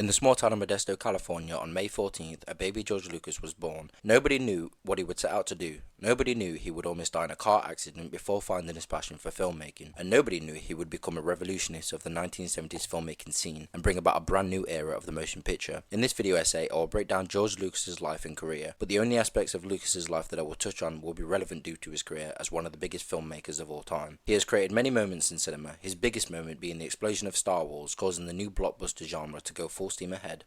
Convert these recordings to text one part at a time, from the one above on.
In the small town of Modesto, California, on May 14th, a baby George Lucas was born. Nobody knew what he would set out to do. Nobody knew he would almost die in a car accident before finding his passion for filmmaking. And nobody knew he would become a revolutionist of the 1970s filmmaking scene and bring about a brand new era of the motion picture. In this video essay, I will break down George Lucas's life and career, but the only aspects of Lucas's life that I will touch on will be relevant due to his career as one of the biggest filmmakers of all time. He has created many moments in cinema, his biggest moment being the explosion of Star Wars, causing the new blockbuster genre to go full steam ahead.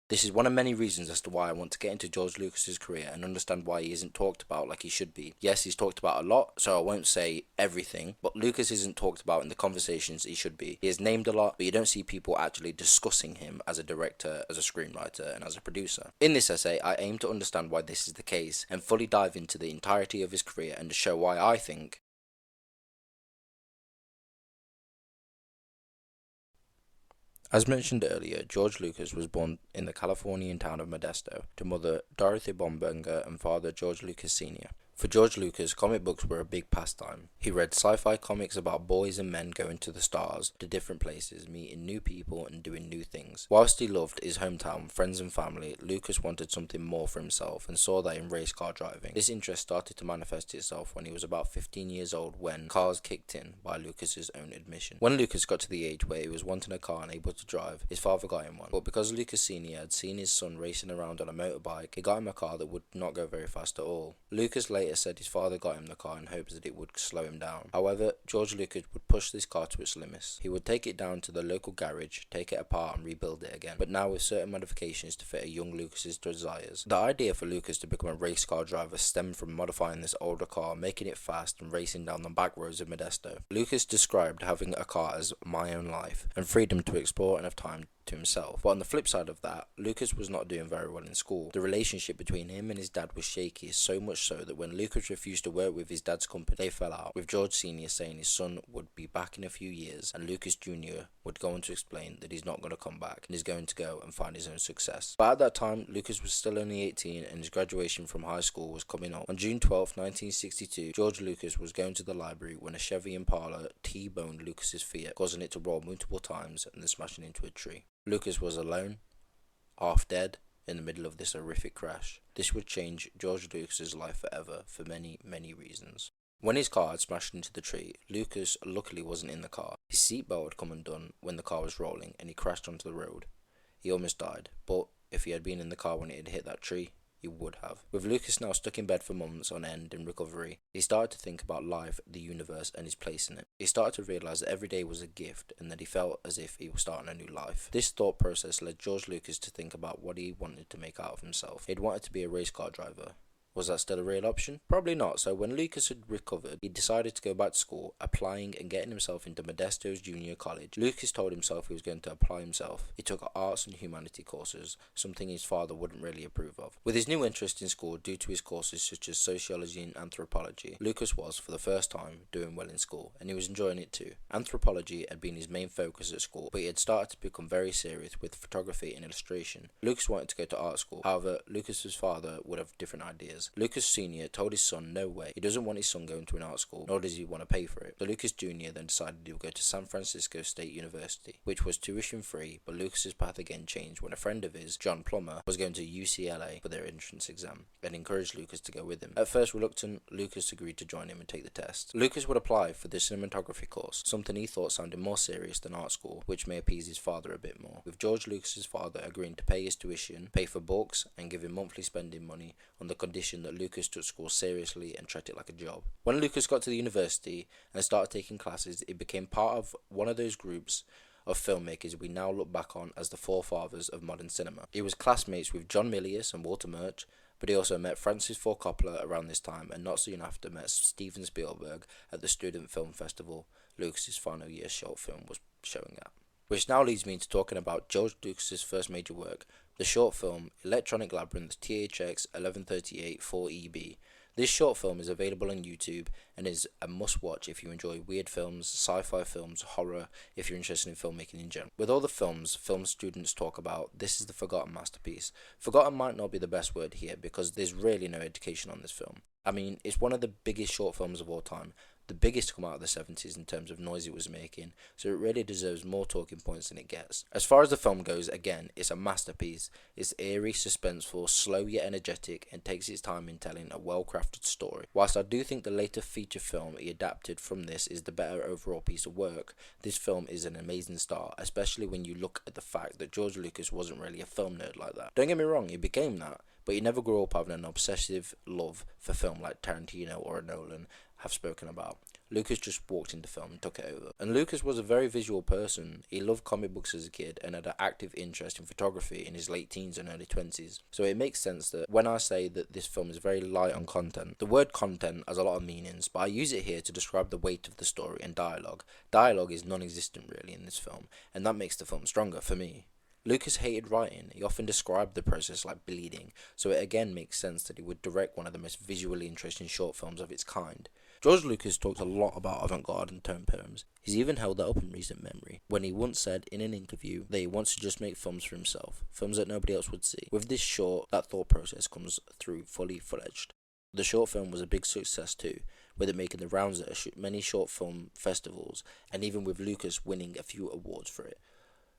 This is one of many reasons as to why I want to get into George Lucas's career and understand why he isn't talked about like he should be. Yes, he's talked about a lot, so I won't say everything, but Lucas isn't talked about in the conversations he should be. He is named a lot, but you don't see people actually discussing him as a director, as a screenwriter, and as a producer. In this essay, I aim to understand why this is the case, and fully dive into the entirety of his career and to show why I think As mentioned earlier, George Lucas was born in the Californian town of Modesto to mother Dorothy Bomberger and father George Lucas Sr. For George Lucas, comic books were a big pastime. He read sci-fi comics about boys and men going to the stars, to different places, meeting new people and doing new things. Whilst he loved his hometown, friends and family, Lucas wanted something more for himself and saw that in race car driving. This interest started to manifest itself when he was about 15 years old when cars kicked in, by Lucas's own admission. When Lucas got to the age where he was wanting a car and able to drive, his father got him one. But because Lucas Sr. had seen his son racing around on a motorbike, he got him a car that would not go very fast at all. Lucas later said his father got him the car in hopes that it would slow him down. However, George Lucas would push this car to its limits. He would take it down to the local garage, take it apart and rebuild it again, but now with certain modifications to fit a young Lucas's desires. The idea for Lucas to become a race car driver stemmed from modifying this older car, making it fast and racing down the back roads of Modesto. Lucas described having a car as my own life and freedom to explore and have time to himself. But on the flip side of that, Lucas was not doing very well in school. The relationship between him and his dad was shaky, so much so that when Lucas refused to work with his dad's company, they fell out, with George Sr. saying his son would be back in a few years, and Lucas Jr. would go on to explain that he's not going to come back and is going to go and find his own success. But at that time, Lucas was still only 18 and his graduation from high school was coming up. On June 12, 1962, George Lucas was going to the library when a Chevy Impala T-boned Lucas's Fiat, causing it to roll multiple times and then smashing into a tree. Lucas was alone, half dead, in the middle of this horrific crash. This would change George Lucas's life forever for many, many reasons. When his car had smashed into the tree, Lucas luckily wasn't in the car. His seatbelt had come undone when the car was rolling and he crashed onto the road. He almost died, but if he had been in the car when it had hit that tree, he would have. With Lucas now stuck in bed for months on end in recovery, he started to think about life, the universe, and his place in it. He started to realise that every day was a gift and that he felt as if he was starting a new life. This thought process led George Lucas to think about what he wanted to make out of himself. He'd wanted to be a race car driver. Was that still a real option? Probably not, so when Lucas had recovered, he decided to go back to school, applying and getting himself into Modesto's junior college. Lucas told himself he was going to apply himself. He took arts and humanity courses, something his father wouldn't really approve of. With his new interest in school due to his courses such as sociology and anthropology, Lucas was, for the first time, doing well in school, and he was enjoying it too. Anthropology had been his main focus at school, but he had started to become very serious with photography and illustration. Lucas wanted to go to art school, however, Lucas's father would have different ideas. Lucas Sr. told his son no way, he doesn't want his son going to an art school, nor does he want to pay for it. So Lucas Jr. then decided he would go to San Francisco State University, which was tuition free, but Lucas's path again changed when a friend of his, John Plummer, was going to UCLA for their entrance exam, and encouraged Lucas to go with him. At first reluctant, Lucas agreed to join him and take the test. Lucas would apply for the cinematography course, something he thought sounded more serious than art school, which may appease his father a bit more, with George Lucas's father agreeing to pay his tuition, pay for books, and give him monthly spending money on the condition that Lucas took school seriously and treated it like a job. When Lucas got to the university and started taking classes, it became part of one of those groups of filmmakers we now look back on as the forefathers of modern cinema. He was classmates with John Milius and Walter Murch, but he also met Francis Ford Coppola around this time, and not soon after met Steven Spielberg at the Student Film Festival Lucas's final year short film was showing at. Which now leads me to talking about George Lucas's first major work, the short film Electronic Labyrinth THX 1138 4EB. This short film is available on YouTube and is a must-watch if you enjoy weird films, sci-fi films, horror, if you're interested in filmmaking in general. With all the films film students talk about, this is the forgotten masterpiece. Forgotten might not be the best word here because there's really no education on this film. I mean, it's one of the biggest short films of all time, the biggest to come out of the 70s in terms of noise it was making, so it really deserves more talking points than it gets. As far as the film goes, again, it's a masterpiece. It's eerie, suspenseful, slow yet energetic, and takes its time in telling a well-crafted story. Whilst I do think the later feature film he adapted from this is the better overall piece of work, this film is an amazing start, especially when you look at the fact that George Lucas wasn't really a film nerd like that. Don't get me wrong, he became that, but he never grew up having an obsessive love for film like Tarantino or a Nolan have spoken about. Lucas just walked into film and took it over. And Lucas was a very visual person. He loved comic books as a kid and had an active interest in photography in his late teens and early 20s. So it makes sense that when I say that this film is very light on content, the word content has a lot of meanings, but I use it here to describe the weight of the story and dialogue. Dialogue is non-existent really in this film, and that makes the film stronger for me. Lucas hated writing. He often described the process like bleeding, so it again makes sense that he would direct one of the most visually interesting short films of its kind. George Lucas talks a lot about avant-garde and tone poems. He's even held that up in recent memory, when he once said in an interview that he wants to just make films for himself, films that nobody else would see. With this short, that thought process comes through fully fledged. The short film was a big success too, with it making the rounds at many short film festivals, and even with Lucas winning a few awards for it.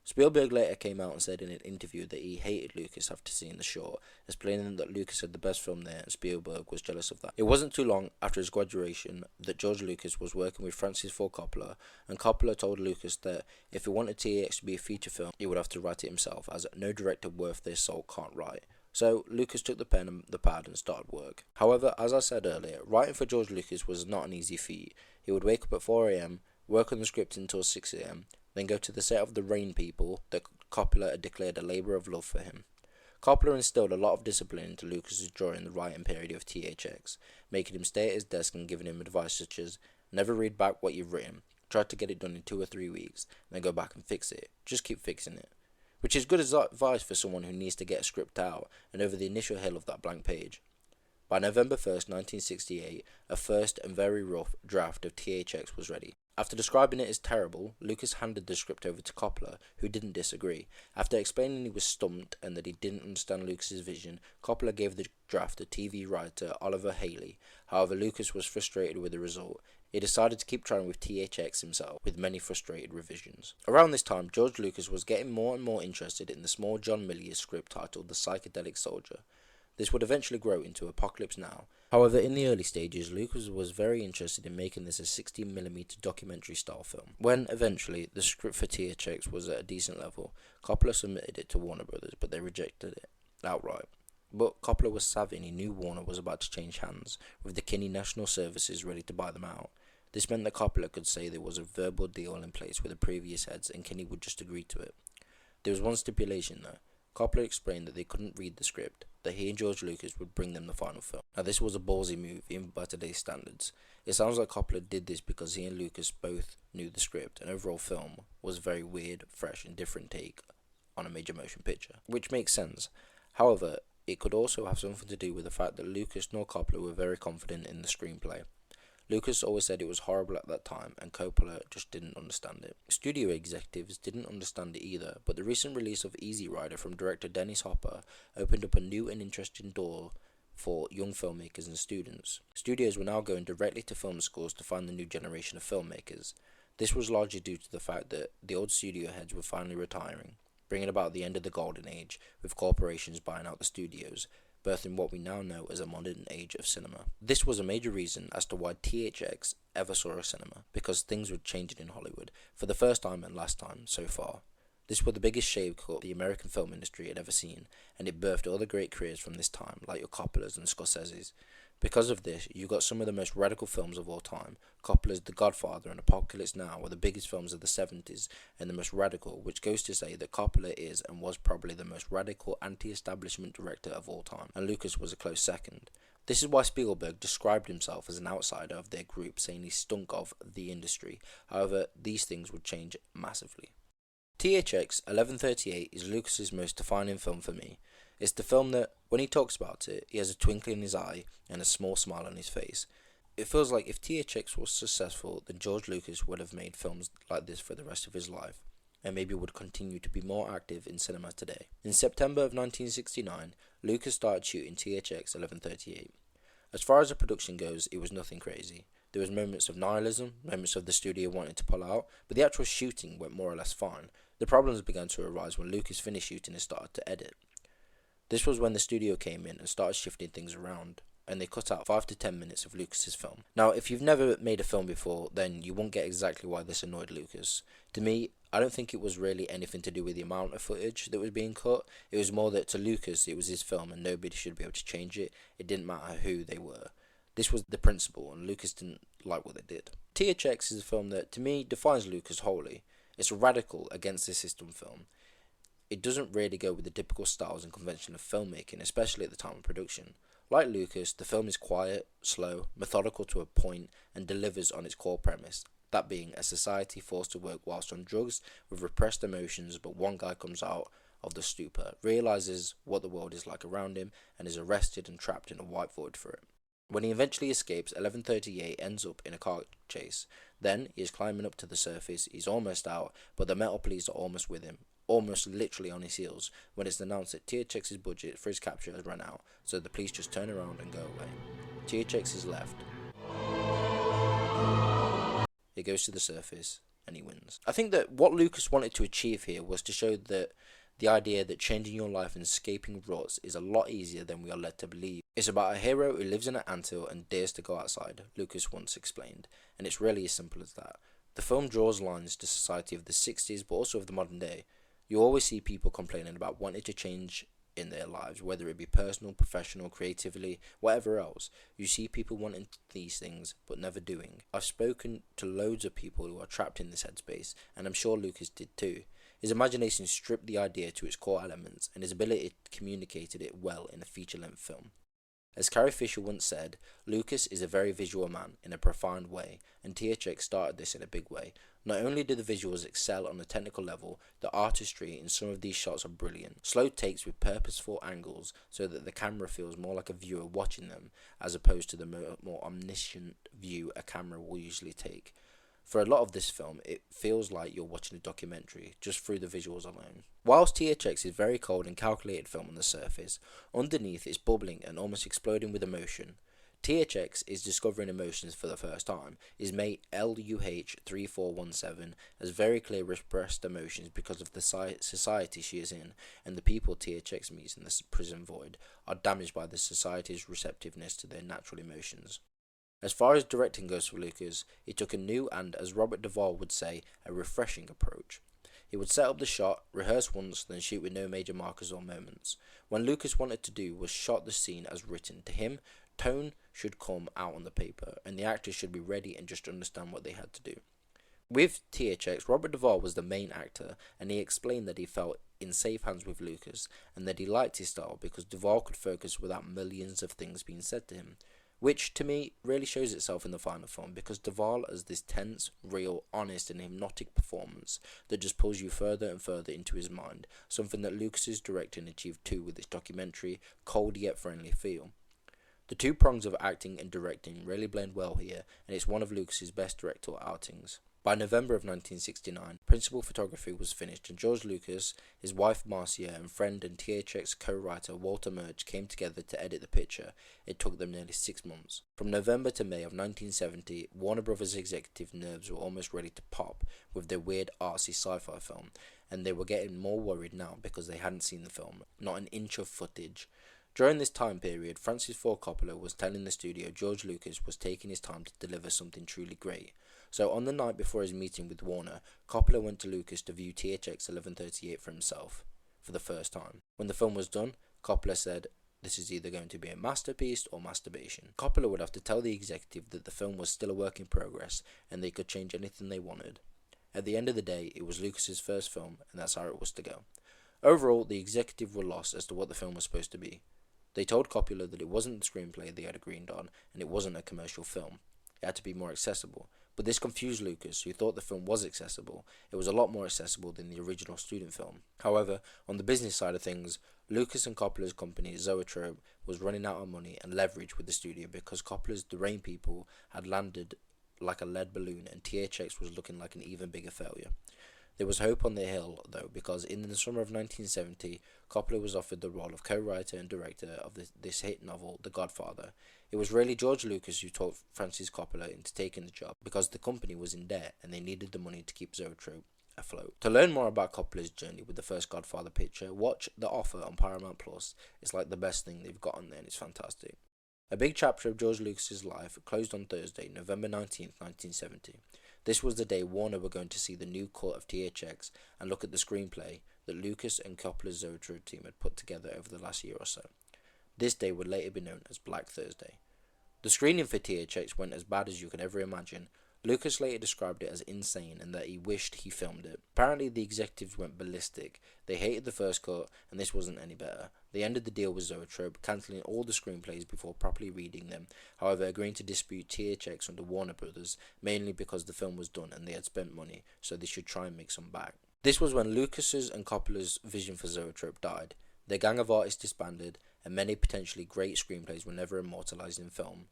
Spielberg later came out and said in an interview that he hated Lucas after seeing the short, explaining that Lucas had the best film there and Spielberg was jealous of that. It wasn't too long after his graduation that George Lucas was working with Francis Ford Coppola, and Coppola told Lucas that if he wanted THX to be a feature film, he would have to write it himself, as no director worth their salt can't write. So Lucas took the pen and the pad and started work. However, as I said earlier, writing for George Lucas was not an easy feat. He would wake up at 4 AM, work on the script until 6 AM, then go to the set of The Rain People that Coppola had declared a labour of love for him. Coppola instilled a lot of discipline into Lucas during the writing period of THX, making him stay at his desk and giving him advice such as, never read back what you've written, try to get it done in 2 or 3 weeks, then go back and fix it, just keep fixing it. Which is good advice for someone who needs to get a script out and over the initial hill of that blank page. By November 1st, 1968, a first and very rough draft of THX was ready. After describing it as terrible, Lucas handed the script over to Coppola, who didn't disagree. After explaining he was stumped and that he didn't understand Lucas's vision, Coppola gave the draft to TV writer Oliver Haley. However, Lucas was frustrated with the result. He decided to keep trying with THX himself, with many frustrated revisions. Around this time, George Lucas was getting more and more interested in the small John Milius script titled The Psychedelic Soldier. This would eventually grow into Apocalypse Now. However, in the early stages, Lucas was very interested in making this a 16mm documentary style film. When, eventually, the script for THX was at a decent level, Coppola submitted it to Warner Brothers, but they rejected it outright. But Coppola was savvy and he knew Warner was about to change hands, with the Kinney National Services ready to buy them out. This meant that Coppola could say there was a verbal deal in place with the previous heads and Kinney would just agree to it. There was one stipulation though. Coppola explained that they couldn't read the script, that he and George Lucas would bring them the final film. Now this was a ballsy move, even by today's standards. It sounds like Coppola did this because he and Lucas both knew the script, and overall film was a very weird, fresh and different take on a major motion picture, which makes sense. However, it could also have something to do with the fact that Lucas nor Coppola were very confident in the screenplay. Lucas always said it was horrible at that time, and Coppola just didn't understand it. Studio executives didn't understand it either, but the recent release of Easy Rider from director Dennis Hopper opened up a new and interesting door for young filmmakers and students. Studios were now going directly to film schools to find the new generation of filmmakers. This was largely due to the fact that the old studio heads were finally retiring, bringing about the end of the golden age, with corporations buying out the studios, birthing what we now know as a modern age of cinema. This was a major reason as to why THX ever saw a cinema, because things were changing in Hollywood, for the first time and last time so far. This was the biggest shake-up the American film industry had ever seen, and it birthed all the great careers from this time, like your Coppolas and Scorseses. Because of this, you got some of the most radical films of all time. Coppola's The Godfather and Apocalypse Now were the biggest films of the 70s and the most radical, which goes to say that Coppola is and was probably the most radical anti-establishment director of all time, and Lucas was a close second. This is why Spielberg described himself as an outsider of their group, saying he stunk of the industry. However, these things would change massively. THX 1138 is Lucas's most defining film for me. It's the film that, when he talks about it, he has a twinkle in his eye and a small smile on his face. It feels like if THX was successful, then George Lucas would have made films like this for the rest of his life, and maybe would continue to be more active in cinema today. In September of 1969, Lucas started shooting THX 1138. As far as the production goes, it was nothing crazy. There was moments of nihilism, moments of the studio wanting to pull out, but the actual shooting went more or less fine. The problems began to arise when Lucas finished shooting and started to edit. This was when the studio came in and started shifting things around, and they cut out 5 to 10 minutes of Lucas's film. Now, if you've never made a film before, then you won't get exactly why this annoyed Lucas. To me, I don't think it was really anything to do with the amount of footage that was being cut. It was more that to Lucas, it was his film and nobody should be able to change it. It didn't matter who they were. This was the principle, and Lucas didn't like what they did. THX is a film that, to me, defines Lucas wholly. It's a radical against the system film. It doesn't really go with the typical styles and convention of filmmaking, especially at the time of production. Like Lucas, the film is quiet, slow, methodical to a point, and delivers on its core premise, that being a society forced to work whilst on drugs with repressed emotions, but one guy comes out of the stupor, realises what the world is like around him, and is arrested and trapped in a white void for it. When he eventually escapes, 1138 ends up in a car chase. Then, he is climbing up to the surface, he's almost out, but the metal police are almost with him, almost literally on his heels, when it's announced that THX's budget for his capture has run out, so the police just turn around and go away. THX is left. He goes to the surface, and he wins. I think that what Lucas wanted to achieve here was to show that the idea that changing your life and escaping ruts is a lot easier than we are led to believe. It's about a hero who lives in an anthill and dares to go outside, Lucas once explained, and it's really as simple as that. The film draws lines to society of the 60s, but also of the modern day. You always see people complaining about wanting to change in their lives, whether it be personal, professional, creatively, whatever else. You see people wanting these things, but never doing. I've spoken to loads of people who are trapped in this headspace, and I'm sure Lucas did too. His imagination stripped the idea to its core elements, and his ability communicated it well in a feature-length film. As Carrie Fisher once said, Lucas is a very visual man in a profound way, and THX started this in a big way. Not only do the visuals excel on a technical level, the artistry in some of these shots are brilliant. Slow takes with purposeful angles so that the camera feels more like a viewer watching them, as opposed to the more omniscient view a camera will usually take. For a lot of this film, it feels like you're watching a documentary, just through the visuals alone. Whilst THX is very cold and calculated film on the surface, underneath it's bubbling and almost exploding with emotion. THX is discovering emotions for the first time. His mate LUH3417 has very clear repressed emotions because of the society she is in, and the people THX meets in the prison void are damaged by the society's receptiveness to their natural emotions. As far as directing goes for Lucas, he took a new and, as Robert Duvall would say, a refreshing approach. He would set up the shot, rehearse once, then shoot with no major markers or moments. When Lucas wanted to do was shot the scene as written. To him, tone should come out on the paper, and the actors should be ready and just understand what they had to do. With THX, Robert Duvall was the main actor, and he explained that he felt in safe hands with Lucas, and that he liked his style because Duvall could focus without millions of things being said to him. Which, to me, really shows itself in the final film, because Duvall has this tense, real, honest and hypnotic performance that just pulls you further and further into his mind, something that Lucas's directing achieved too with this documentary, cold yet friendly feel. The two prongs of acting and directing really blend well here, and it's one of Lucas's best directorial outings. By November of 1969, principal photography was finished, and George Lucas, his wife Marcia, and friend and THX co-writer Walter Murch came together to edit the picture. It took them nearly 6 months. From November to May of 1970, Warner Brothers executive nerves were almost ready to pop with their weird artsy sci-fi film, and they were getting more worried now because they hadn't seen the film, not an inch of footage. During this time period, Francis Ford Coppola was telling the studio George Lucas was taking his time to deliver something truly great. So on the night before his meeting with Warner, Coppola went to Lucas to view THX 1138 for himself, for the first time. When the film was done, Coppola said, "This is either going to be a masterpiece or masturbation." Coppola would have to tell the executive that the film was still a work in progress, and they could change anything they wanted. At the end of the day, it was Lucas's first film, and that's how it was to go. Overall, the executive were lost as to what the film was supposed to be. They told Coppola that it wasn't the screenplay they had agreed on, and it wasn't a commercial film. It had to be more accessible. But this confused Lucas, who thought the film was accessible. It was a lot more accessible than the original student film. However, on the business side of things, Lucas and Coppola's company, Zoetrope, was running out of money and leverage with the studio because Coppola's The Rain People had landed like a lead balloon, and THX was looking like an even bigger failure. There was hope on the hill, though, because in the summer of 1970, Coppola was offered the role of co-writer and director of this hit novel, The Godfather. It was really George Lucas who talked Francis Coppola into taking the job, because the company was in debt and they needed the money to keep Zoetrope afloat. To learn more about Coppola's journey with the first Godfather picture, watch The Offer on Paramount Plus. It's like the best thing they've got on there, and it's fantastic. A big chapter of George Lucas's life closed on Thursday, November 19th, 1970. This was the day Warner were going to see the new cut of THX and look at the screenplay that Lucas and Coppola's Zoetrope team had put together over the last year or so. This day would later be known as Black Thursday. The screening for THX went as bad as you could ever imagine. Lucas later described it as insane and that he wished he filmed it. Apparently the executives went ballistic. They hated the first cut and this wasn't any better. They ended the deal with Zoetrope, cancelling all the screenplays before properly reading them, however agreeing to dispute THX under Warner Brothers, mainly because the film was done and they had spent money, so they should try and make some back. This was when Lucas's and Coppola's vision for Zoetrope died. Their gang of artists disbanded, and many potentially great screenplays were never immortalised in film.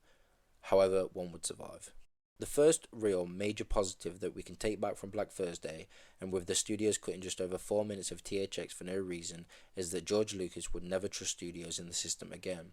However, one would survive. The first real major positive that we can take back from Black Thursday, and with the studios cutting just over 4 minutes of THX for no reason, is that George Lucas would never trust studios in the system again.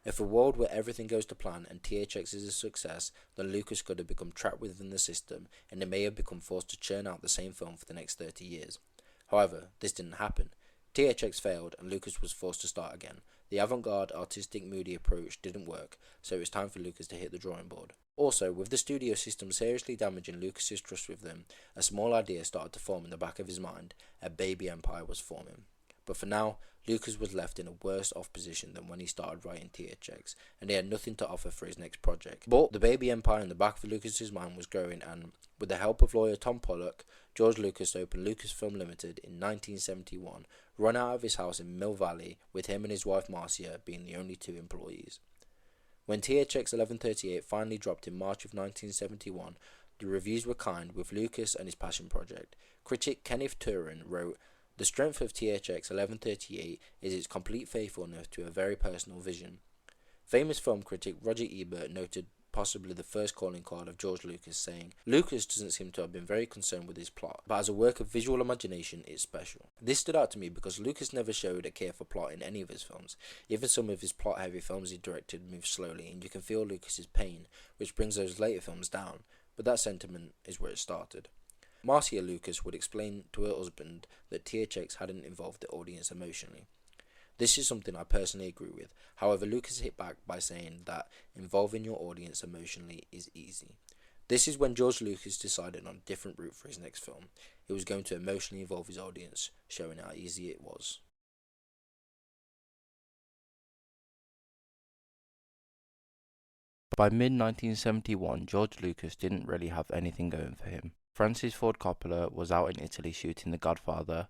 If a world where everything goes to plan and THX is a success, then Lucas could have become trapped within the system, and they may have become forced to churn out the same film for the next 30 years. However, this didn't happen. THX failed, and Lucas was forced to start again. The avant-garde, artistic, moody approach didn't work, so it was time for Lucas to hit the drawing board. Also, with the studio system seriously damaging Lucas's trust with them, a small idea started to form in the back of his mind. A baby empire was forming. But for now, Lucas was left in a worse off position than when he started writing THX, and he had nothing to offer for his next project. But the baby empire in the back of Lucas's mind was growing, and with the help of lawyer Tom Pollock, George Lucas opened Lucasfilm Limited in 1971, run out of his house in Mill Valley, with him and his wife Marcia being the only two employees. When THX 1138 finally dropped in March of 1971, the reviews were kind, with Lucas and his passion project. Critic Kenneth Turin wrote, "The strength of THX 1138 is its complete faithfulness to a very personal vision." Famous film critic Roger Ebert noted possibly the first calling card of George Lucas, saying, "Lucas doesn't seem to have been very concerned with his plot, but as a work of visual imagination, it's special." This stood out to me because Lucas never showed a care for plot in any of his films. Even some of his plot-heavy films he directed move slowly, and you can feel Lucas's pain, which brings those later films down, but that sentiment is where it started. Marcia Lucas would explain to her husband that THX hadn't involved the audience emotionally. This is something I personally agree with. However, Lucas hit back by saying that involving your audience emotionally is easy. This is when George Lucas decided on a different route for his next film. He was going to emotionally involve his audience, showing how easy it was. By mid-1971, George Lucas didn't really have anything going for him. Francis Ford Coppola was out in Italy shooting The Godfather.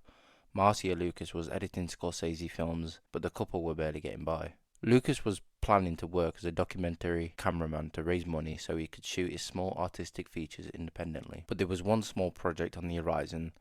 Marcia Lucas was editing Scorsese films, but the couple were barely getting by. Lucas was planning to work as a documentary cameraman to raise money so he could shoot his small artistic features independently. But there was one small project on the horizon,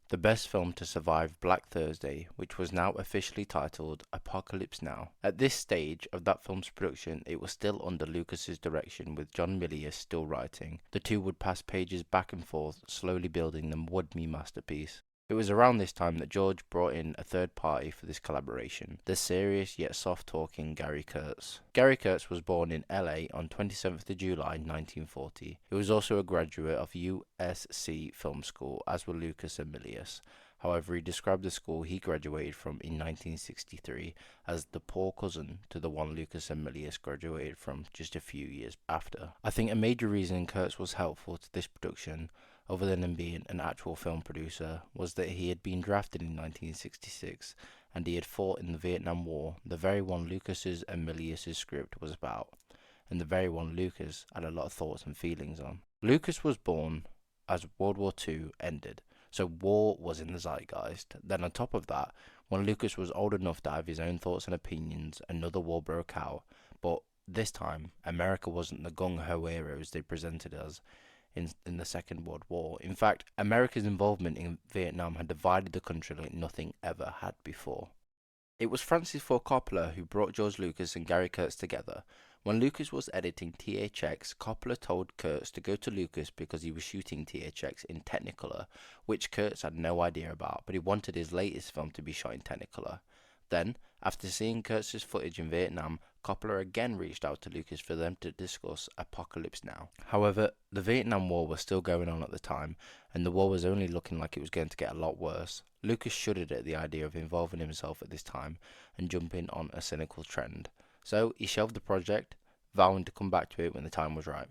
the best film to survive Black Thursday, which was now officially titled Apocalypse Now. At this stage of that film's production, it was still under Lucas's direction, with John Milius still writing. The two would pass pages back and forth, slowly building the would-be masterpiece. It was around this time that George brought in a third party for this collaboration, the serious yet soft-talking Gary Kurtz. Gary Kurtz was born in LA on 27th of July 1940. He was also a graduate of USC Film School, as were Lucas and Milius. However, he described the school he graduated from in 1963 as the poor cousin to the one Lucas and Milius graduated from just a few years after. I think a major reason Kurtz was helpful to this production, other than him being an actual film producer, was that he had been drafted in 1966 and he had fought in the Vietnam War, the very one Lucas's and Milius's script was about, and the very one Lucas had a lot of thoughts and feelings on. Lucas was born as World War II ended, so war was in the zeitgeist. Then on top of that, when Lucas was old enough to have his own thoughts and opinions, another war broke out, but this time America wasn't the gung-ho heroes they presented us in the Second World War. In fact, America's involvement in Vietnam had divided the country like nothing ever had before. It was Francis Ford Coppola who brought George Lucas and Gary Kurtz together. When Lucas was editing THX, Coppola told Kurtz to go to Lucas because he was shooting THX in Technicolor, which Kurtz had no idea about, but he wanted his latest film to be shot in Technicolor. Then, after seeing Kurtz's footage in Vietnam, Coppola again reached out to Lucas for them to discuss Apocalypse Now. However, the Vietnam War was still going on at the time, and the war was only looking like it was going to get a lot worse. Lucas shuddered at the idea of involving himself at this time and jumping on a cynical trend. So he shelved the project, vowing to come back to it when the time was right.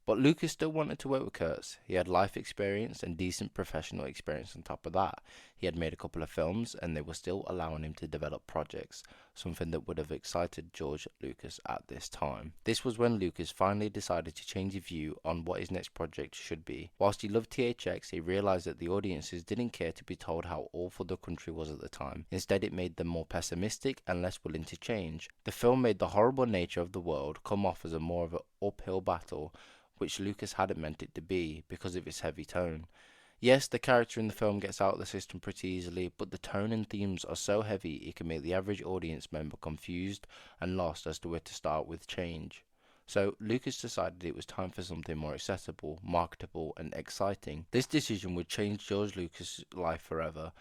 But Lucas still wanted to work with Kurtz. He had life experience and decent professional experience on top of that. He had made a couple of films and they were still allowing him to develop projects, something that would have excited George Lucas at this time. This was when Lucas finally decided to change his view on what his next project should be. Whilst he loved THX, he realised that the audiences didn't care to be told how awful the country was at the time. Instead, it made them more pessimistic and less willing to change. The film made the horrible nature of the world come off as a more of an uphill battle, which Lucas hadn't meant it to be because of its heavy tone. Yes, the character in the film gets out of the system pretty easily, but the tone and themes are so heavy it can make the average audience member confused and lost as to where to start with change. So Lucas decided it was time for something more accessible, marketable, and exciting. This decision would change George Lucas' life forever.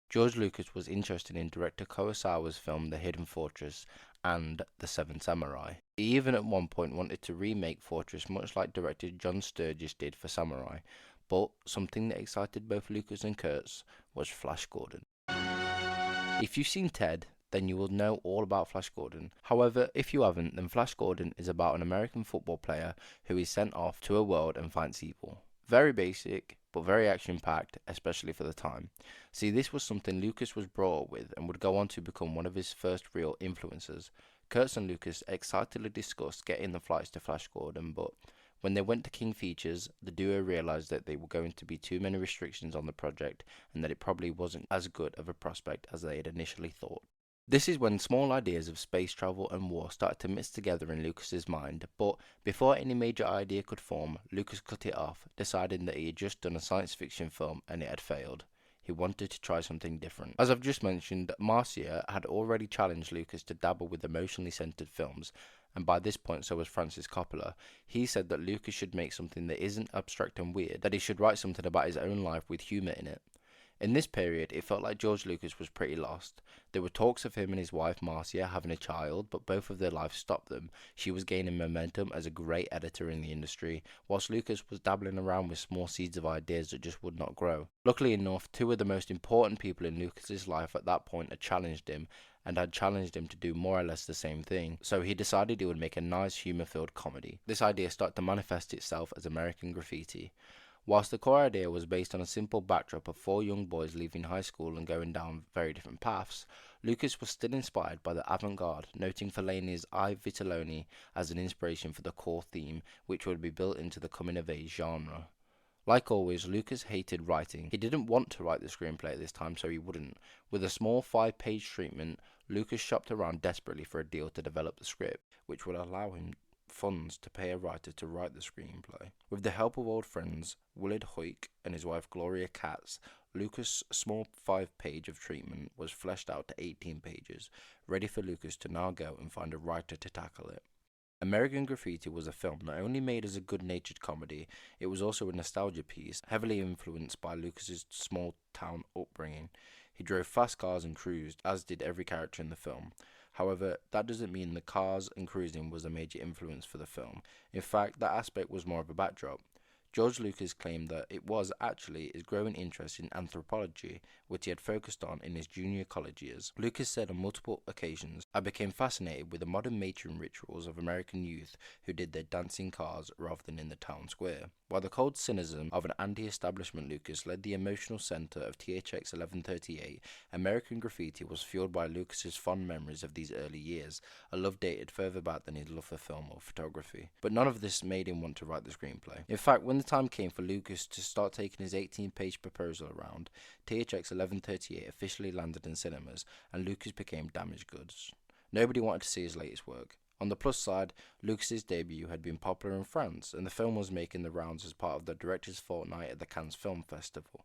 George Lucas was interested in director Kurosawa's film The Hidden Fortress and The Seven Samurai. He even at one point wanted to remake Fortress much like director John Sturges did for Samurai, but something that excited both Lucas and Kurtz was Flash Gordon. If you've seen Ted, then you will know all about Flash Gordon. However, if you haven't, then Flash Gordon is about an American football player who is sent off to a world and fights evil. Very basic, but very action-packed, especially for the time. See, this was something Lucas was brought up with and would go on to become one of his first real influences. Kurtz and Lucas excitedly discussed getting the flights to Flash Gordon, but when they went to King Features, the duo realised that there were going to be too many restrictions on the project and that it probably wasn't as good of a prospect as they had initially thought. This is when small ideas of space travel and war started to mix together in Lucas's mind, but before any major idea could form, Lucas cut it off, deciding that he had just done a science fiction film and it had failed. He wanted to try something different. As I've just mentioned, Marcia had already challenged Lucas to dabble with emotionally centered films, and by this point so was Francis Coppola. He said that Lucas should make something that isn't abstract and weird, that he should write something about his own life with humour in it. In this period, it felt like George Lucas was pretty lost. There were talks of him and his wife Marcia having a child, but both of their lives stopped them. She was gaining momentum as a great editor in the industry, whilst Lucas was dabbling around with small seeds of ideas that just would not grow. Luckily enough, two of the most important people in Lucas's life at that point had challenged him, and had challenged him to do more or less the same thing, so he decided he would make a nice humour-filled comedy. This idea started to manifest itself as American Graffiti. Whilst the core idea was based on a simple backdrop of four young boys leaving high school and going down very different paths, Lucas was still inspired by the avant-garde, noting Fellini's I, Vitelloni as an inspiration for the core theme, which would be built into the coming-of-age genre. Like always, Lucas hated writing. He didn't want to write the screenplay at this time, so he wouldn't. With a small 5-page treatment, Lucas shopped around desperately for a deal to develop the script, which would allow him funds to pay a writer to write the screenplay. With the help of old friends Willard Hoyk and his wife Gloria Katz, Lucas' small 5-page of treatment was fleshed out to 18 pages, ready for Lucas to now go and find a writer to tackle it. American Graffiti was a film not only made as a good-natured comedy, it was also a nostalgia piece, heavily influenced by Lucas's small-town upbringing. He drove fast cars and cruised, as did every character in the film. However, that doesn't mean the cars and cruising was a major influence for the film. In fact, that aspect was more of a backdrop. George Lucas claimed that it was actually his growing interest in anthropology, which he had focused on in his junior college years. Lucas said on multiple occasions, "I became fascinated with the modern matron rituals of American youth who did their dancing cars rather than in the town square." While the cold cynicism of an anti-establishment Lucas led the emotional centre of THX 1138, American Graffiti was fueled by Lucas's fond memories of these early years, a love dated further back than his love for film or photography. But none of this made him want to write the screenplay. In fact, when the time came for Lucas to start taking his 18-page proposal around, THX 1138 officially landed in cinemas, and Lucas became damaged goods. Nobody wanted to see his latest work. On the plus side, Lucas's debut had been popular in France, and the film was making the rounds as part of the director's fortnight at the Cannes Film Festival.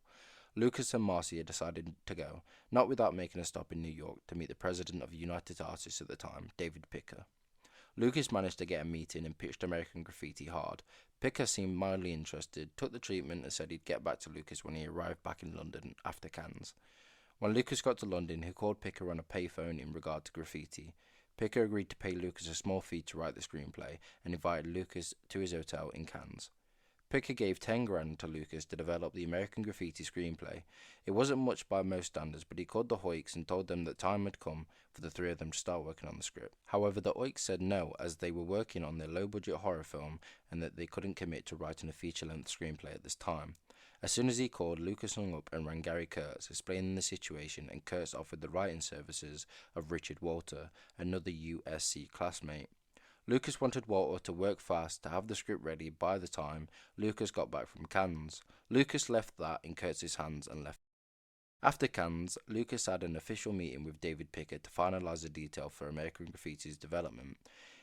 Lucas and Marcia decided to go, not without making a stop in New York to meet the president of United Artists at the time, David Picker. Lucas managed to get a meeting and pitched American Graffiti hard. Picker seemed mildly interested, took the treatment and said he'd get back to Lucas when he arrived back in London after Cannes. When Lucas got to London, he called Picker on a payphone in regard to Graffiti. Picker agreed to pay Lucas a small fee to write the screenplay and invited Lucas to his hotel in Cannes. Picker gave 10 grand to Lucas to develop the American Graffiti screenplay. It wasn't much by most standards, but he called the Hoyks and told them that time had come for the three of them to start working on the script. However, the Hoyks said no, as they were working on their low-budget horror film and that they couldn't commit to writing a feature-length screenplay at this time. As soon as he called, Lucas hung up and rang Gary Kurtz, explaining the situation, and Kurtz offered the writing services of Richard Walter, another USC classmate. Lucas wanted Walter to work fast to have the script ready by the time Lucas got back from Cannes. Lucas left that in Kurtz's hands and left. After Cannes, Lucas had an official meeting with David Picker to finalize the detail for American Graffiti's development.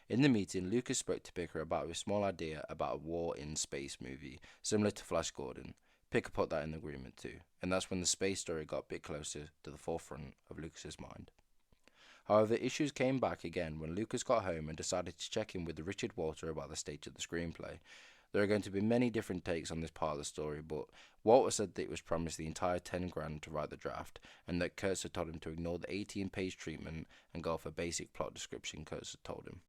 In the meeting, Lucas spoke to Picker about his small idea about a war in space movie, similar to Flash Gordon. Picker put that in agreement too, and that's when the space story got a bit closer to the forefront of Lucas's mind. However, issues came back again when Lucas got home and decided to check in with Richard Walter about the state of the screenplay. There are going to be many different takes on this part of the story, but Walter said that it was promised the entire 10 grand to write the draft, and that Kurtz had told him to ignore the 18-page treatment and go for a basic plot description Kurtz had told him.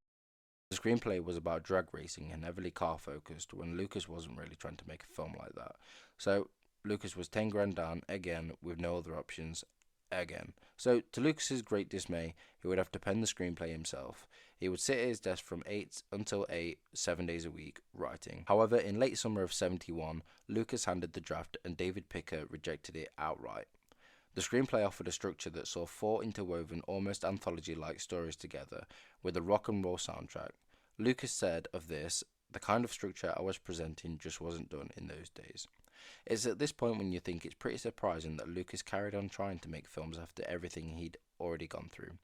The screenplay was about drag racing and heavily car focused, when Lucas wasn't really trying to make a film like that. So Lucas was 10 grand down again with no other options again. So to Lucas's great dismay, he would have to pen the screenplay himself. He would sit at his desk from 8 until 8, 7 days a week, writing. However, in late summer of 71, Lucas handed the draft and David Picker rejected it outright. The screenplay offered a structure that saw 4 interwoven, almost anthology-like stories together, with a rock and roll soundtrack. Lucas said of this, "The kind of structure I was presenting just wasn't done in those days." It's at this point when you think it's pretty surprising that Lucas carried on trying to make films after everything he'd already gone through.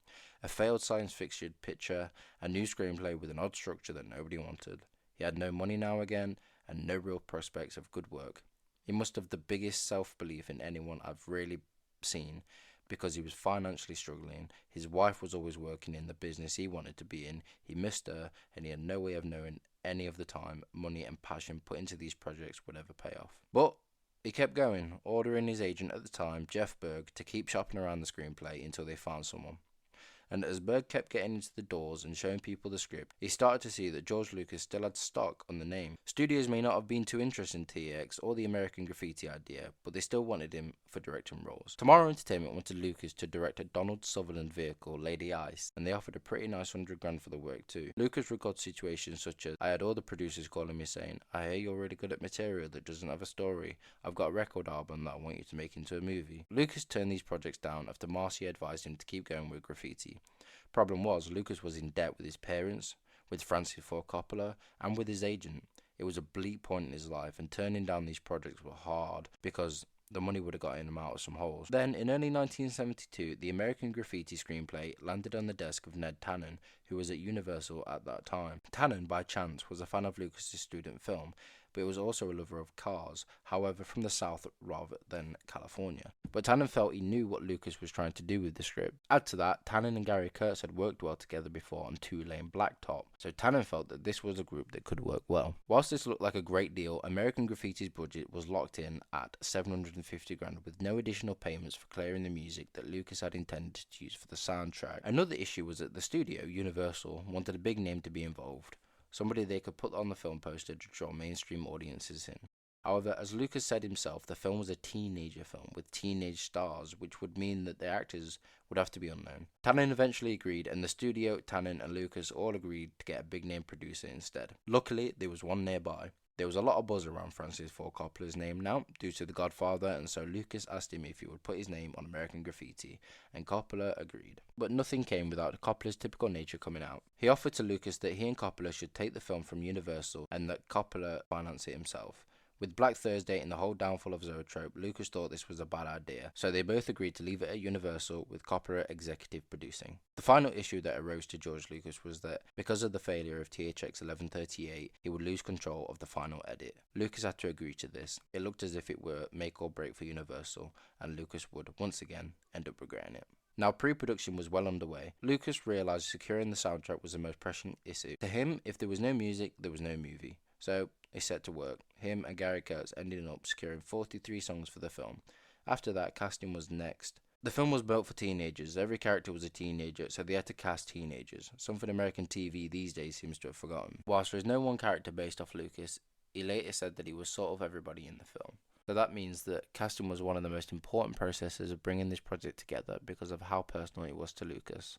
A failed science fiction picture, a new screenplay with an odd structure that nobody wanted. He had no money now again, and no real prospects of good work. He must have the biggest self-belief in anyone I've really seen, because he was financially struggling. His wife was always working in the business he wanted to be in. He missed her, and he had no way of knowing any of the time, money and passion put into these projects would ever pay off. But he kept going, ordering his agent at the time, Jeff Berg, to keep shopping around the screenplay until they found someone. And as Berg kept getting into the doors and showing people the script, he started to see that George Lucas still had stock on the name. Studios may not have been too interested in THX or the American Graffiti idea, but they still wanted him for directing roles. Tomorrow Entertainment wanted Lucas to direct a Donald Sutherland vehicle, Lady Ice, and they offered a pretty nice 100 grand for the work too. Lucas recalled situations such as, "I had all the producers calling me saying, 'I hear you're really good at material that doesn't have a story. I've got a record album that I want you to make into a movie.'" Lucas turned these projects down after Marcy advised him to keep going with Graffiti. Problem was, Lucas was in debt with his parents, with Francis Ford Coppola, and with his agent. It was a bleak point in his life, and turning down these projects were hard because the money would have gotten him out of some holes. Then, in early 1972, the American Graffiti screenplay landed on the desk of Ned Tannen, who was at Universal at that time. Tannen, by chance, was a fan of Lucas's student film, but he was also a lover of cars, however from the South rather than California. But Tannen felt he knew what Lucas was trying to do with the script. Add to that, Tannen and Gary Kurtz had worked well together before on Two Lane Blacktop, so Tannen felt that this was a group that could work well. Whilst this looked like a great deal, American Graffiti's budget was locked in at 750 grand with no additional payments for clearing the music that Lucas had intended to use for the soundtrack. Another issue was that the studio, Universal, wanted a big name to be involved. Somebody they could put on the film poster to draw mainstream audiences in. However, as Lucas said himself, the film was a teenager film with teenage stars, which would mean that the actors would have to be unknown. Tannen eventually agreed, and the studio, Tannen and Lucas all agreed to get a big name producer instead. Luckily, there was one nearby. There was a lot of buzz around Francis Ford Coppola's name now, due to The Godfather, and so Lucas asked him if he would put his name on American Graffiti, and Coppola agreed. But nothing came without Coppola's typical nature coming out. He offered to Lucas that he and Coppola should take the film from Universal, and that Coppola finance it himself. With Black Thursday and the whole downfall of Zoetrope, Lucas thought this was a bad idea, so they both agreed to leave it at Universal, with Coppola executive producing. The final issue that arose to George Lucas was that, because of the failure of THX 1138, he would lose control of the final edit. Lucas had to agree to this. It looked as if it were make or break for Universal, and Lucas would, once again, end up regretting it. Now, pre-production was well underway. Lucas realised securing the soundtrack was the most pressing issue. To him, if there was no music, there was no movie. So, they set to work. Him and Gary Kurtz ended up securing 43 songs for the film. After that, casting was next. The film was built for teenagers. Every character was a teenager, so they had to cast teenagers, something American TV these days seems to have forgotten. Whilst there is no one character based off Lucas, he later said that he was sort of everybody in the film. So that means that casting was one of the most important processes of bringing this project together because of how personal it was to Lucas.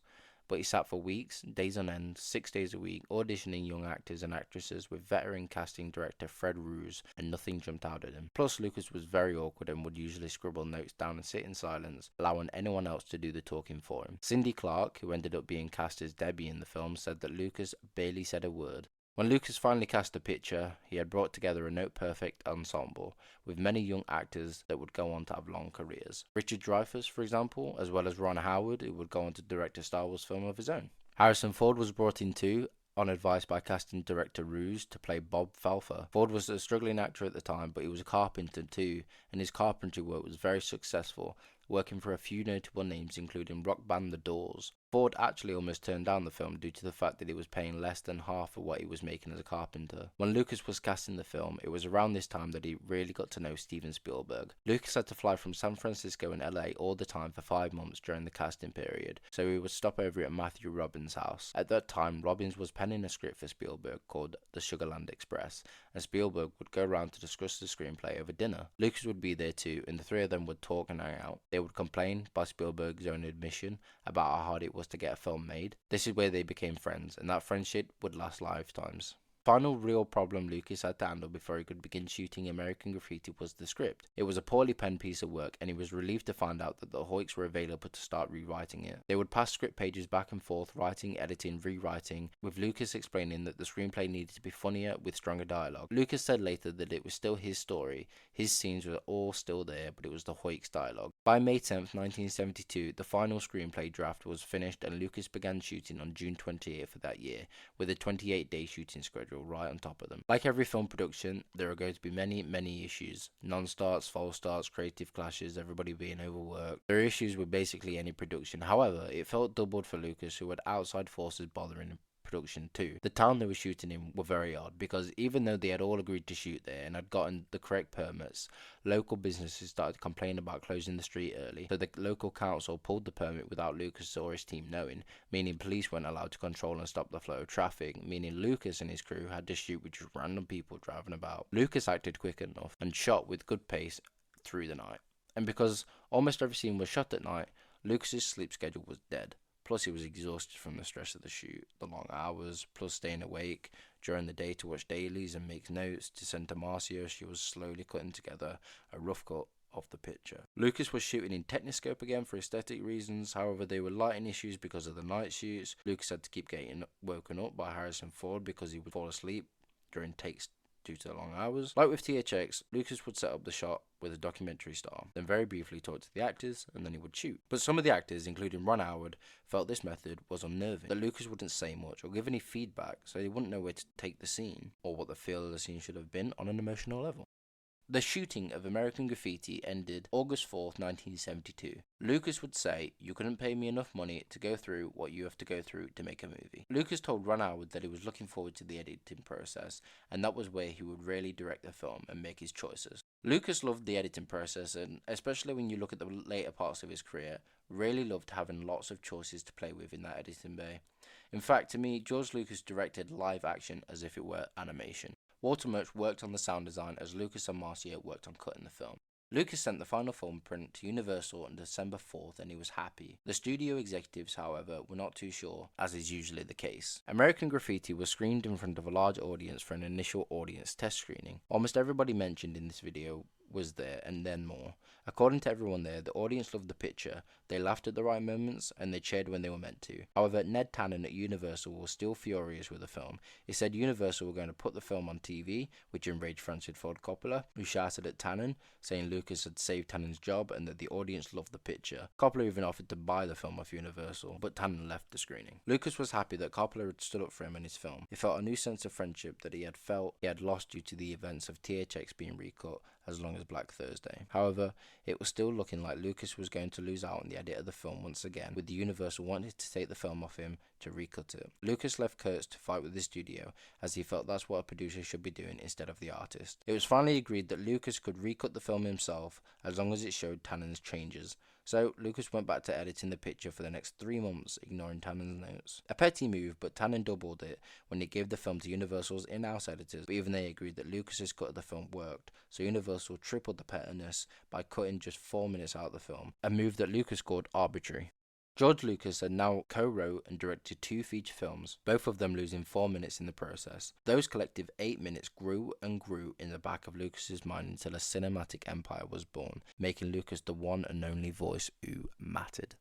But he sat for weeks, days on end, 6 days a week, auditioning young actors and actresses with veteran casting director Fred Roos, and nothing jumped out at him. Plus, Lucas was very awkward and would usually scribble notes down and sit in silence, allowing anyone else to do the talking for him. Cindy Clark, who ended up being cast as Debbie in the film, said that Lucas barely said a word. When Lucas finally cast the picture, he had brought together a note-perfect ensemble with many young actors that would go on to have long careers. Richard Dreyfuss, for example, as well as Ron Howard, who would go on to direct a Star Wars film of his own. Harrison Ford was brought in too, on advice by casting director Roos to play Bob Falfer. Ford was a struggling actor at the time, but he was a carpenter too, and his carpentry work was very successful, working for a few notable names including rock band The Doors. Ford actually almost turned down the film due to the fact that he was paying less than half of what he was making as a carpenter. When Lucas was casting the film, it was around this time that he really got to know Steven Spielberg. Lucas had to fly from San Francisco and LA all the time for 5 months during the casting period, so he would stop over at Matthew Robbins' house. At that time, Robbins was penning a script for Spielberg called The Sugarland Express, and Spielberg would go around to discuss the screenplay over dinner. Lucas would be there too, and the three of them would talk and hang out. They would complain, by Spielberg's own admission, about how hard it was to get a film made. This is where they became friends, and that friendship would last lifetimes. Final real problem Lucas had to handle before he could begin shooting American Graffiti was the script. It was a poorly penned piece of work, and he was relieved to find out that the THX were available to start rewriting it. They would pass script pages back and forth, writing, editing, rewriting, with Lucas explaining that the screenplay needed to be funnier with stronger dialogue. Lucas said later that it was still his story, his scenes were all still there, but it was the THX dialogue. By May 10th, 1972, the final screenplay draft was finished, and Lucas began shooting on June 28th of that year, with a 28-day shooting schedule right on top of them. Like every film production, there are going to be many issues. Non-starts, false starts, creative clashes, everybody being overworked. There are issues with basically any production. However, it felt doubled for Lucas, who had outside forces bothering him production too. The town they were shooting in were very odd, because even though they had all agreed to shoot there and had gotten the correct permits, local businesses started to complain about closing the street early, so the local council pulled the permit without Lucas or his team knowing, meaning police weren't allowed to control and stop the flow of traffic, meaning Lucas and his crew had to shoot with just random people driving about. Lucas acted quick enough and shot with good pace through the night, and because almost every scene was shot at night, Lucas's sleep schedule was dead. Plus, he was exhausted from the stress of the shoot, the long hours, plus staying awake during the day to watch dailies and make notes to send to Marcia. She was slowly cutting together a rough cut of the picture. Lucas was shooting in Techniscope again for aesthetic reasons, however there were lighting issues because of the night shoots. Lucas had to keep getting woken up by Harrison Ford because he would fall asleep during takes due to the long hours. Like with THX, Lucas would set up the shot with a documentary style, then very briefly talk to the actors, and then he would shoot. But some of the actors, including Ron Howard, felt this method was unnerving, that Lucas wouldn't say much or give any feedback, so they wouldn't know where to take the scene, or what the feel of the scene should have been on an emotional level. The shooting of American Graffiti ended August 4th, 1972. Lucas would say, "You couldn't pay me enough money to go through what you have to go through to make a movie." Lucas told Ron Howard that he was looking forward to the editing process, and that was where he would really direct the film and make his choices. Lucas loved the editing process, and especially when you look at the later parts of his career, really loved having lots of choices to play with in that editing bay. In fact, to me, George Lucas directed live action as if it were animation. Walter Murch worked on the sound design as Lucas and Marcia worked on cutting the film. Lucas sent the final film print to Universal on December 4th and he was happy. The studio executives, however, were not too sure, as is usually the case. American Graffiti was screened in front of a large audience for an initial audience test screening. Almost everybody mentioned in this video was there, and then more. According to everyone there, the audience loved the picture, they laughed at the right moments, and they cheered when they were meant to. However, Ned Tannen at Universal was still furious with the film. He said Universal were going to put the film on TV, which enraged Francis Ford Coppola, who shouted at Tannen, saying Lucas had saved Tannen's job and that the audience loved the picture. Coppola even offered to buy the film off Universal, but Tannen left the screening. Lucas was happy that Coppola had stood up for him in his film. He felt a new sense of friendship that he had felt he had lost due to the events of THX being recut as long as Black Thursday. However, it was still looking like Lucas was going to lose out on the edit of the film once again, with the Universal wanting to take the film off him to recut it. Lucas left Kurtz to fight with the studio, as he felt that's what a producer should be doing instead of the artist. It was finally agreed that Lucas could recut the film himself as long as it showed Tannen's changes. So Lucas went back to editing the picture for the next 3 months, ignoring Tannen's notes. A petty move, but Tannen doubled it when he gave the film to Universal's in-house editors, but even they agreed that Lucas's cut of the film worked, so Universal tripled the pettiness by cutting just 4 minutes out of the film, a move that Lucas called arbitrary. George Lucas had now co-wrote and directed 2 feature films, both of them losing 4 minutes in the process. Those collective 8 minutes grew and grew in the back of Lucas's mind until a cinematic empire was born, making Lucas the one and only voice who mattered.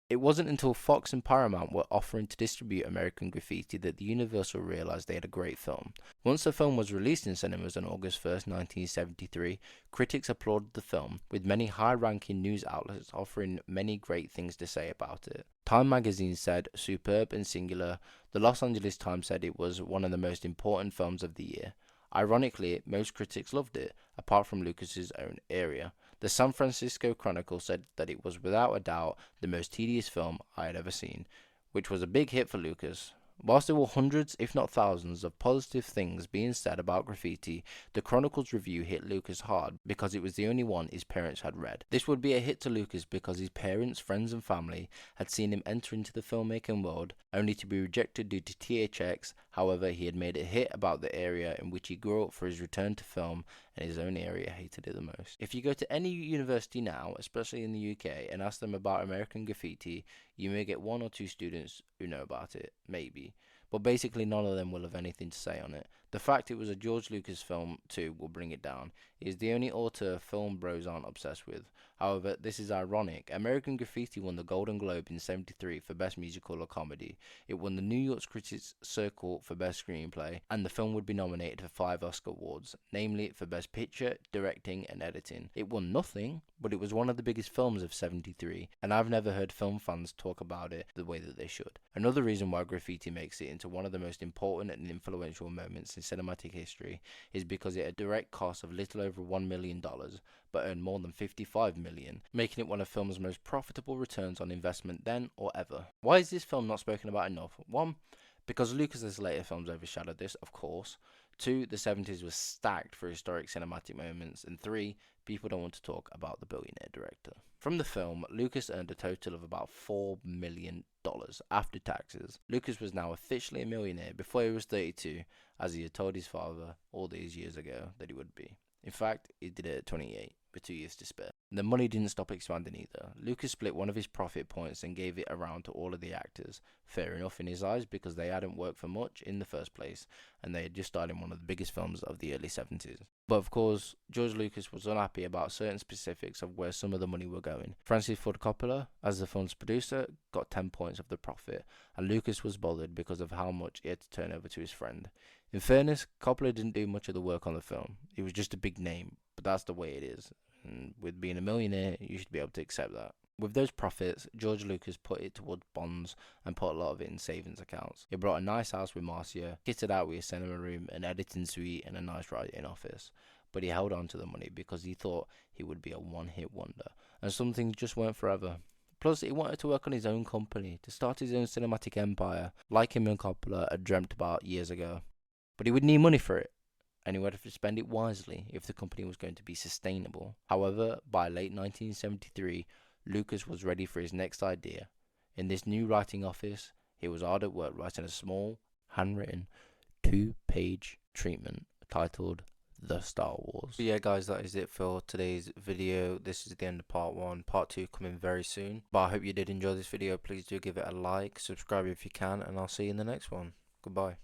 It wasn't until Fox and Paramount were offering to distribute American Graffiti that the Universal realised they had a great film. Once the film was released in cinemas on August 1st, 1973, critics applauded the film, with many high-ranking news outlets offering many great things to say about it. Time magazine said, "Superb and singular." The Los Angeles Times said it was one of the most important films of the year. Ironically, most critics loved it, apart from Lucas's own area. The San Francisco Chronicle said that it was without a doubt the most tedious film I had ever seen, which was a big hit for Lucas. Whilst there were hundreds, if not thousands, of positive things being said about Graffiti, the Chronicle's review hit Lucas hard because it was the only one his parents had read. This would be a hit to Lucas because his parents, friends and family had seen him enter into the filmmaking world, only to be rejected due to THX. However, he had made a hit about the area in which he grew up for his return to film, and his own area hated it the most. If you go to any university now, especially in the UK, and ask them about American Graffiti, you may get 1 or 2 students who know about it, maybe, but basically none of them will have anything to say on it. The fact it was a George Lucas film too will bring it down. It is the only auteur film bros aren't obsessed with. However, this is ironic. American Graffiti won the Golden Globe in '73 for Best Musical or Comedy. It won the New York Critics Circle for Best Screenplay, and the film would be nominated for 5 Oscar awards, namely for Best Picture, Directing and Editing. It won nothing, but it was one of the biggest films of '73, and I've never heard film fans talk about it the way that they should. Another reason why Graffiti makes it into one of the most important and influential moments in cinematic history is because it had a direct cost of little over $1 million, but earned more than $55 million, making it one of film's most profitable returns on investment then or ever. Why is this film not spoken about enough? 1, because Lucas's later films overshadowed this, of course. 2, the '70s was stacked for historic cinematic moments. And 3, people don't want to talk about the billionaire director. From the film, Lucas earned a total of about $4 million after taxes. Lucas was now officially a millionaire before he was 32, as he had told his father all these years ago that he would be. In fact, he did it at 28, with 2 years to spare. The money didn't stop expanding either. Lucas split one of his profit points and gave it around to all of the actors. Fair enough in his eyes, because they hadn't worked for much in the first place, and they had just starred in one of the biggest films of the early '70s. But of course, George Lucas was unhappy about certain specifics of where some of the money were going. Francis Ford Coppola, as the film's producer, got 10 points of the profit, and Lucas was bothered because of how much he had to turn over to his friend. In fairness, Coppola didn't do much of the work on the film. He was just a big name, but that's the way it is. And with being a millionaire, you should be able to accept that. With those profits, George Lucas put it towards bonds and put a lot of it in savings accounts. He brought a nice house with Marcia, kitted out with a cinema room, an editing suite and a nice writing office. But he held on to the money because he thought he would be a one-hit wonder, and some things just weren't forever. Plus, he wanted to work on his own company, to start his own cinematic empire, like him and Coppola had dreamt about years ago. But he would need money for it, and he would have to spend it wisely if the company was going to be sustainable. However, by late 1973, Lucas was ready for his next idea. In this new writing office, he was hard at work writing a small, handwritten, 2-page treatment titled The Star Wars. So yeah guys, that is it for today's video. This is the end of part 1. Part 2 coming very soon. But I hope you did enjoy this video. Please do give it a like, subscribe if you can, and I'll see you in the next one. Goodbye.